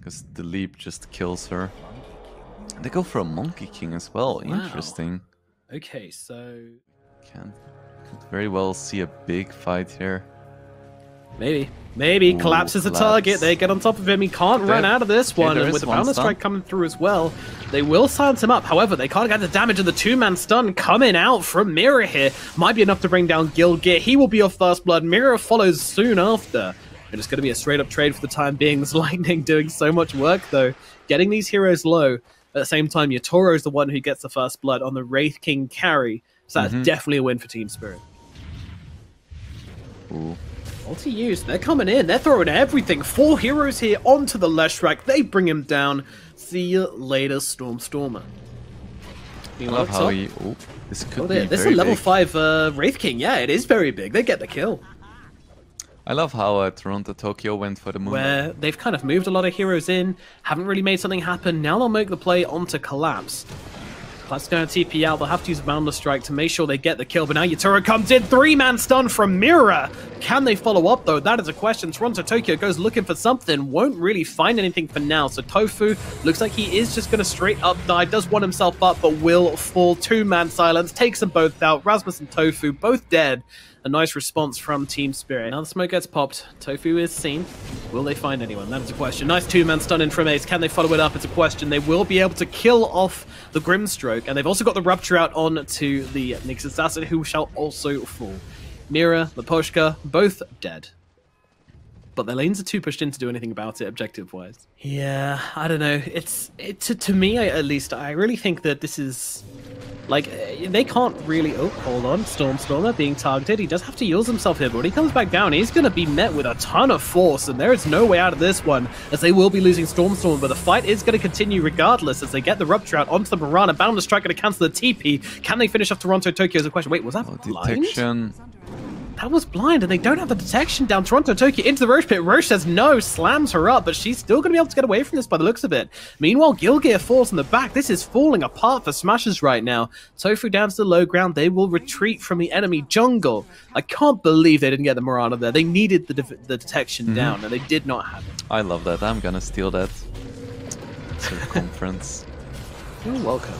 because the leap just kills her. They go for a Monkey King as well. Wow. Interesting. Okay, so Could very well see a big fight here. maybe Ooh, collapses the collapse. target. They get on top of him. He can't run out of this one, there and is with the one Boundless stun. Strike coming through as well, they will silence him up. However, they can't get the damage, and the two-man stun coming out from Mira here might be enough to bring down Gilgit. He will be off first blood. Mira follows soon after. And it's going to be a straight-up trade for the time being. This Lightning doing so much work, though. Getting these heroes low. At the same time, Yatoro is the one who gets the first blood on the Wraith King carry. So that's definitely a win for Team Spirit. Ooh. Multi used. They're coming in. They're throwing everything. 4 heroes here onto the Leshrac. They bring him down. See you later, Stormer. I love how he... Oh, this could be this is very a level big. 5 Wraith King. Yeah, it is very big. They get the kill. I love how Toronto Tokyo went for the moon. Where they've kind of moved a lot of heroes in, haven't really made something happen. Now they'll make the play onto Collapse. Collapse is going to TP out. They'll have to use Boundless Strike to make sure they get the kill. But now Yatoro comes in. 3-man stun from Mira. Can they follow up, though? That is a question. Toronto Tokyo goes looking for something. Won't really find anything for now. So Tofu looks like he is just going to straight up die. Does one himself up, but will fall. 2-man silence. Takes them both out. Rasmus and Tofu both dead. A nice response from Team Spirit. Now the smoke gets popped. Tofu is seen. Will they find anyone? That is a question. Nice 2-man stun in from Ace. Can they follow it up? It's a question. They will be able to kill off the Grimstroke. And they've also got the Rupture out on to the Nyx Assassin, who shall also fall. Mira, Leposhka, both dead. But their lanes are too pushed in to do anything about it, objective-wise. Yeah, I don't know. To me, at least, I really think that this is... Like, they can't really... Oh, hold on. Stormer being targeted. He does have to use himself here, but when he comes back down, he's going to be met with a ton of force, and there is no way out of this one, as they will be losing Stormer, but the fight is going to continue regardless, as they get the Rupture out onto the Piranha. Boundless Strike going to cancel the TP. Can they finish off Toronto Tokyo is a question. Wait, was that blind? Detection. That was blind, and they don't have the detection down. Toronto Tokyo into the Roche pit. Roche says no, slams her up, but she's still going to be able to get away from this by the looks of it. Meanwhile, Gilgear falls in the back. This is falling apart for Smashers right now. Tofu down to the low ground. They will retreat from the enemy jungle. I can't believe they didn't get the Mirana there. They needed the detection down, and they did not have it. I love that. I'm gonna steal that. Circumference. You're welcome.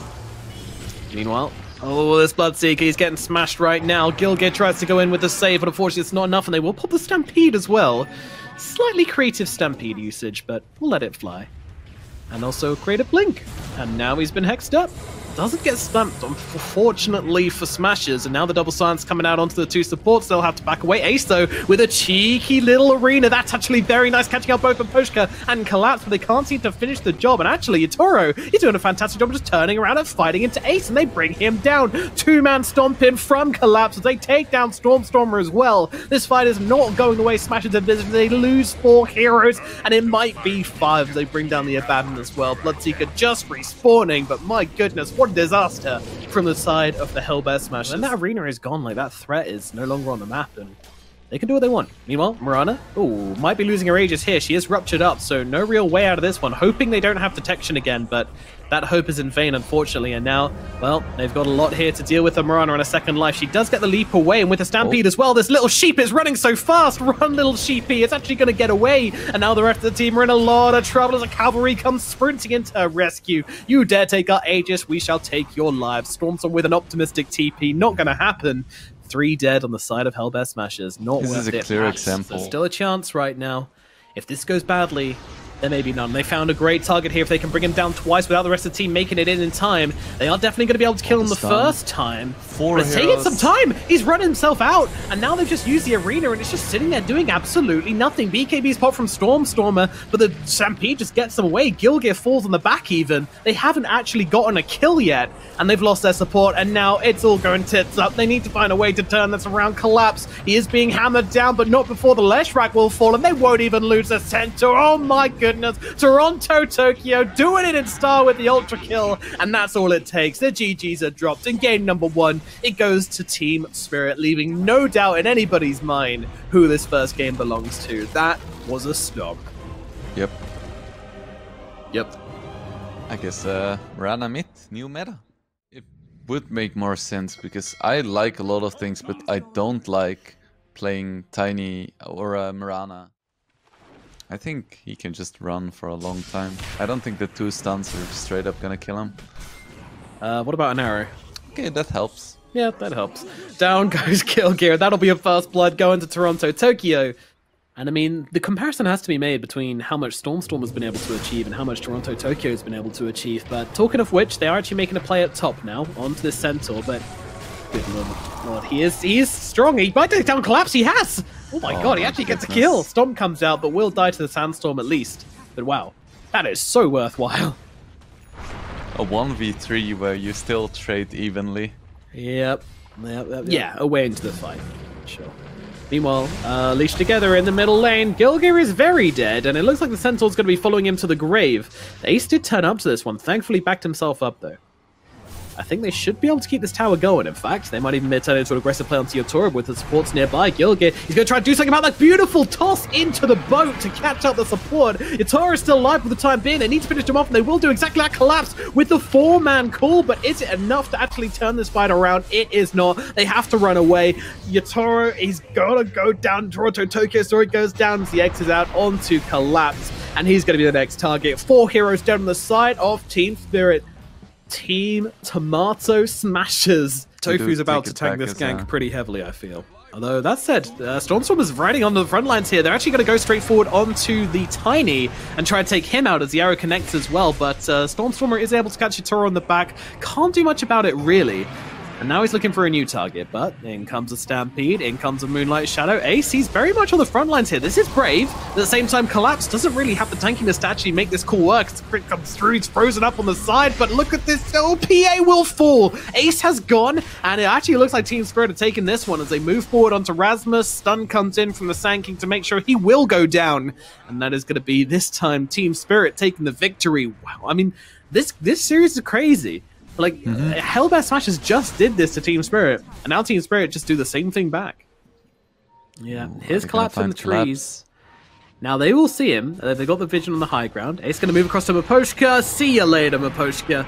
Meanwhile... Oh, this Bloodseeker, he's getting smashed right now. Gilgit tries to go in with the save, but unfortunately it's not enough, and they will pop the Stampede as well. Slightly creative Stampede usage, but we'll let it fly. And also create a Blink. And now he's been hexed up. Doesn't get stamped, unfortunately, for Smashers. And now the double silence coming out onto the 2 supports. They'll have to back away. Ace, though, with a cheeky little arena. That's actually very nice, catching out both Poshka and Collapse, but they can't seem to finish the job. And actually, Yatoro, he's doing a fantastic job just turning around and fighting into Ace, and they bring him down. 2-man stomp in from Collapse as they take down Stormer as well. This fight is not going away. Smashers and Visitors, they lose 4 heroes, and it might be 5 as they bring down the Abaddon as well. Bloodseeker just respawning, but my goodness, what a disaster from the side of the Hellbear Smashers. And that arena is gone, like that threat is no longer on the map, and they can do what they want. Meanwhile, Mirana, might be losing her Aegis here. She is ruptured up, so no real way out of this one. Hoping they don't have detection again, but that hope is in vain, unfortunately. And now, well, they've got a lot here to deal with. The Mirana on a second life. She does get the leap away, and with a Stampede as well. This little sheep is running so fast. Run, little sheepy. It's actually going to get away. And now the rest of the team are in a lot of trouble as a cavalry comes sprinting into her rescue. You dare take our Aegis, we shall take your lives. Stormstorm with an optimistic TP. Not going to happen. 3 dead on the side of Hellbear Smashers. Not worth it. This is a clear example. There's still a chance right now. If this goes badly, there may be none. They found a great target here. If they can bring him down twice without the rest of the team making it in time, they are definitely going to be able to kill him the first time. 4 but it's taking some time. He's run himself out, and now they've just used the arena, and it's just sitting there doing absolutely nothing. BKB's pop from Stormer, but the Stampede just gets them away. Gilgear falls on the back even. They haven't actually gotten a kill yet, and they've lost their support, and now it's all going tits up. They need to find a way to turn this around. Collapse. He is being hammered down, but not before the Leshrac will fall, and they won't even lose a center. Oh my goodness. Toronto Tokyo doing it in style with the ultra kill, and that's all it takes. The GGs are dropped in game number 1. It goes to Team Spirit, leaving no doubt in anybody's mind who this first game belongs to. That was a stomp. Yep. Yep. I guess Mirana mid, new meta. It would make more sense because I like a lot of things, but I don't like playing Tiny or Mirana. I think he can just run for a long time. I don't think the 2 stuns are straight up gonna kill him. What about an arrow? Okay, that helps. Yeah, that helps. Down goes Gilgear. That'll be a first blood going to Toronto, Tokyo. And I mean, the comparison has to be made between how much Storm has been able to achieve and how much Toronto Tokyo has been able to achieve. But talking of which, they are actually making a play at top now onto this Centaur. But good lord, he is strong. He might take down Collapse. He has. Oh my god, he actually gets a kill. Stomp comes out, but will die to the Sandstorm at least. But wow, that is so worthwhile. A 1v3 where you still trade evenly. Yep. Yeah, away into the fight. Sure. Meanwhile, leashed together in the middle lane. Gilgear is very dead, and it looks like the Centaur's going to be following him to the grave. The Ace did turn up to this one. Thankfully, backed himself up, though. I think they should be able to keep this tower going, in fact. They might even turn into an aggressive play onto Yotoro with the supports nearby. Gilgear, he's going to try to do something about that beautiful toss into the boat to catch up the support. Yotoro is still alive for the time being. They need to finish him off, and they will do exactly that collapse with the 4-man call. But is it enough to actually turn this fight around? It is not. They have to run away. Yotoro, he's got to go down. Toronto Tokyo story goes down as he exits out onto Collapse, and he's going to be the next target. 4 heroes down on the side of Team Spirit. Team Tomato Smashers. Tofu's about to tank this gank pretty heavily, I feel. Although, that said, Stormstorm is riding on the front lines here. They're actually going to go straight forward onto the Tiny and try to take him out as the arrow connects as well. But Stormstormer is able to catch Yotoro on the back. Can't do much about it, really. And now he's looking for a new target, but in comes a Stampede, in comes a Moonlight Shadow. Ace, he's very much on the front lines here. This is brave. At the same time, Collapse doesn't really have the tankiness to actually make this call work. Sprint comes through, he's frozen up on the side, but look at this. Oh, PA will fall. Ace has gone, and it actually looks like Team Spirit are taking this one as they move forward onto Rasmus. Stun comes in from the Sand King to make sure he will go down. And that is going to be, this time, Team Spirit taking the victory. Wow, I mean, this series is crazy. Like, Hellbear Smashers just did this to Team Spirit, and now Team Spirit just do the same thing back. Yeah, his collapse in the trees. Now they will see him. They've got the vision on the high ground. Ace going to move across to Maposhka. See you later, Maposhka.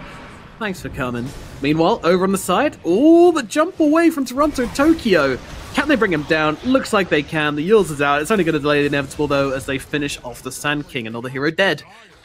Thanks for coming. Meanwhile, over on the side, oh, the jump away from Toronto Tokyo. Can they bring him down? Looks like they can. The Yules is out. It's only going to delay the inevitable, though, as they finish off the Sand King. Another hero dead.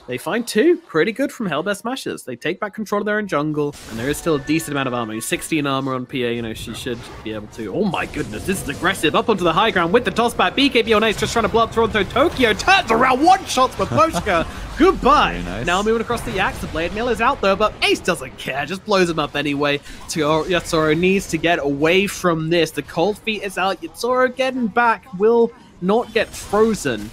They find 2 pretty good from Hellbear Smashers. They take back control of their own jungle, and there is still a decent amount of armor. 16 armor on PA, you know, she should be able to. Oh my goodness, this is aggressive. Up onto the high ground with the toss back. BKB on Ace just trying to blow up Toronto Tokyo. Turns around, one-shots Maposhka. Goodbye. Nice. Now moving across the axe, the Blade Mill is out there, but Ace doesn't care. Just blows him up anyway. Yotoro needs to get away from this. The cold feet is out. Yotoro getting back will not get frozen.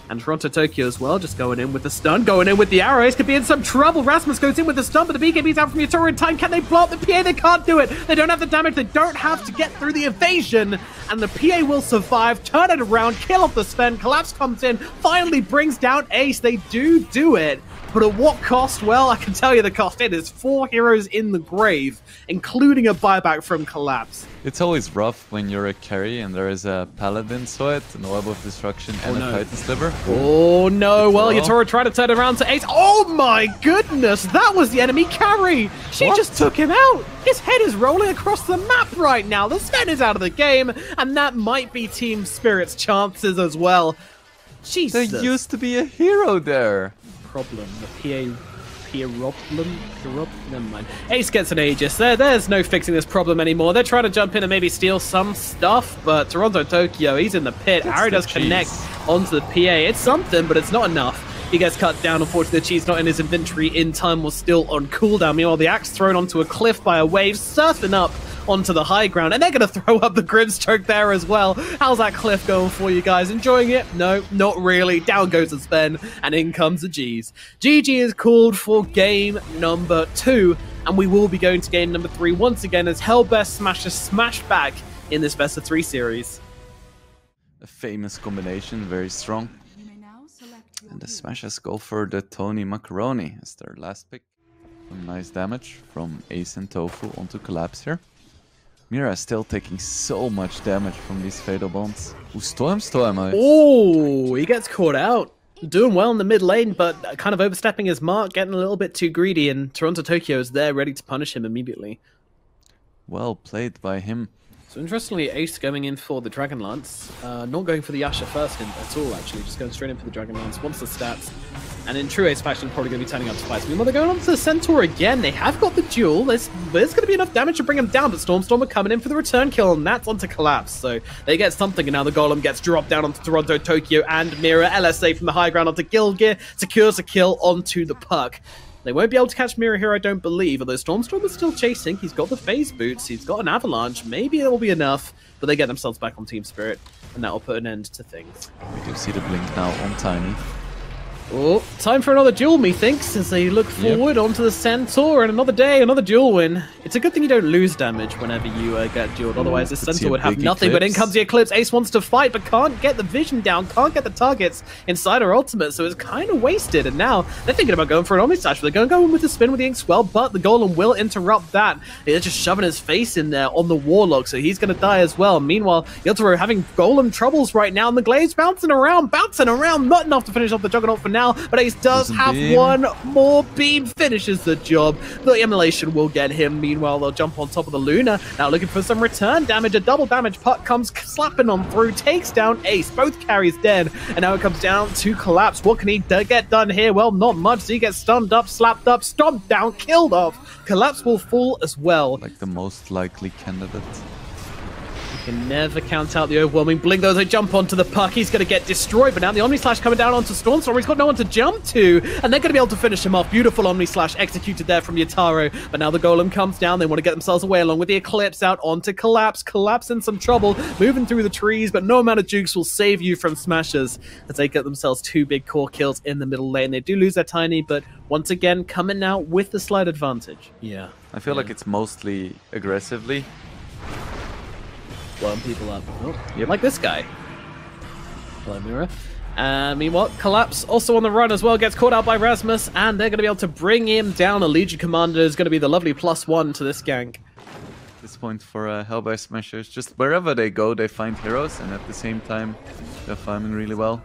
And Toronto Tokyo as well, just going in with the stun, going in with the arrows, could be in some trouble. Rasmus goes in with the stun, but the BKB's out from Yotoro in time. Can they blow up the PA? They can't do it. They don't have the damage. They don't have to get through the evasion. And the PA will survive, turn it around, kill off the Sven. Collapse comes in, finally brings down Ace. They do it. But at what cost? Well, I can tell you the cost. It is 4 heroes in the grave, including a buyback from Collapse. It's always rough when you're a carry and there is a Paladin Sweat, an Orb of Destruction, and a Titan Sliver. Oh no, well, Yotoro tried to turn it around to Ace. Oh my goodness, that was the enemy carry. She just took him out. His head is rolling across the map right now. The Sven is out of the game, and that might be Team Spirit's chances as well. Jesus. There used to be a hero there. Problem. The problem? Never mind. Ace gets an Aegis. There's no fixing this problem anymore. They're trying to jump in and maybe steal some stuff, but Toronto Tokyo, he's in the pit. Arrow does connect onto the PA. It's something, but it's not enough. He gets cut down. Unfortunately, the cheese not in his inventory in time was still on cooldown. Meanwhile, the axe thrown onto a cliff by a wave, surfing up onto the high ground, and they're going to throw up the Grimstroke there as well. How's that cliff going for you guys? Enjoying it? No, not really. Down goes the Sven, and in comes the G's. GG is called for game number 2, and we will be going to game number 3 once again as Hellbear Smashers smash back in this best of 3 series. A famous combination, very strong. And the Smashers go for the Tony Macaroni as their last pick. Some nice damage from Ace and Tofu onto Collapse here. Mira still taking so much damage from these Fatal Bombs. Ooh, Storm. Oh, he gets caught out. Doing well in the mid lane, but kind of overstepping his mark, getting a little bit too greedy, and Toronto Tokyo is there ready to punish him immediately. Well played by him. So interestingly, Ace going in for the Dragon Lance, not going for the Yasha first at all actually, just going straight in for the Dragon Lance, wants the stats, and in true Ace fashion probably going to be turning up to fights. Meanwhile, they're going on to the Centaur again, they have got the duel, there's going to be enough damage to bring him down, but Stormstorm are coming in for the return kill, and that's onto Collapse, so they get something, and now the Golem gets dropped down onto Toronto, Tokyo, and Mira. LSA from the high ground onto Gilgear, secures a kill onto the Puck. They won't be able to catch Mira here, I don't believe, although Stormstorm is still chasing. He's got the phase boots, he's got an avalanche, maybe it'll be enough, but they get themselves back on Team Spirit, and that'll put an end to things. We do see the blink now on Tiny. Oh, time for another duel, methinks, as they look forward onto the Centaur, and another day, another duel win. It's a good thing you don't lose damage whenever you get dueled, otherwise this Centaur would have nothing, but in comes the Eclipse. Ace wants to fight, but can't get the vision down, can't get the targets inside her ultimate, so it's kind of wasted, and now they're thinking about going for an Omnislash, but they're going to go in with the spin with the Inkswell, but the Golem will interrupt that. They're just shoving his face in there on the Warlock, so he's going to die as well. Meanwhile, Yotaro having Golem troubles right now, and the Glaives bouncing around, not enough to finish off the Juggernaut for now, but Ace does have one more beam, finishes the job. The Immolation will get him. Meanwhile, they'll jump on top of the Luna, now looking for some return damage. A double damage Puck comes slapping on through, takes down Ace, both carries dead, and now it comes down to Collapse. What can he get done here? Well, not much. So he gets stunned up, slapped up, stomped down, killed off. Collapse will fall as well. Like the most likely candidate. Can never count out the overwhelming blink, though. They jump onto the Puck, he's going to get destroyed, but now the Omnislash coming down onto Stormstorm, he's got no one to jump to, and they're going to be able to finish him off. Beautiful Omnislash executed there from Yotaro, but now the Golem comes down, they want to get themselves away along with the Eclipse out onto Collapse. Collapse in some trouble, moving through the trees, but no amount of jukes will save you from Smashers as they get themselves two big core kills in the middle lane. They do lose their Tiny, but once again, coming out with the slight advantage. Yeah. I feel like it's mostly aggressively. Blowing people up. Oh, like this guy. Hello, Mira. Meanwhile, Collapse also on the run as well, gets caught out by Rasmus, and they're going to be able to bring him down. A Legion Commander is going to be the lovely +1 to this gank. At this point for Hellbear Smashers, just wherever they go, they find heroes, and at the same time, they're farming really well.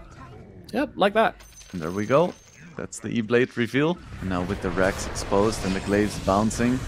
Yep, like that. And there we go. That's the E-Blade reveal. And now with the racks exposed and the glaives bouncing,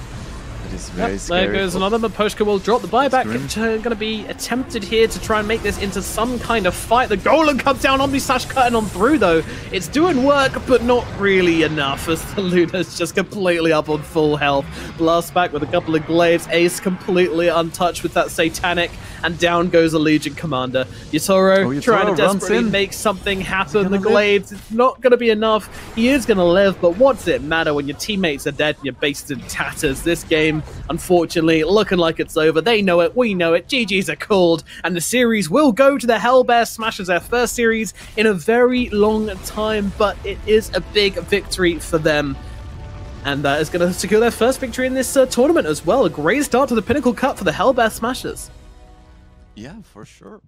it is very scary. There goes another, but Poshka will drop the buyback. Going to be attempted here to try and make this into some kind of fight. The Golem comes down, Omnislash cutting on through though. It's doing work, but not really enough as the Luna's just completely up on full health. Blast back with a couple of glaives. Ace completely untouched with that Satanic, and down goes a Legion Commander. Yotaro trying to desperately make something happen. The glaives, it's not going to be enough. He is going to live, but what's it matter when your teammates are dead and you're based in tatters? This game, unfortunately, looking like it's over. They know it, we know it, GG's are called, and the series will go to the Hellbear Smashers, their first series in a very long time, but it is a big victory for them. And that is going to secure their first victory in this tournament as well. A great start to the Pinnacle Cup for the Hellbear Smashers. Yeah, for sure.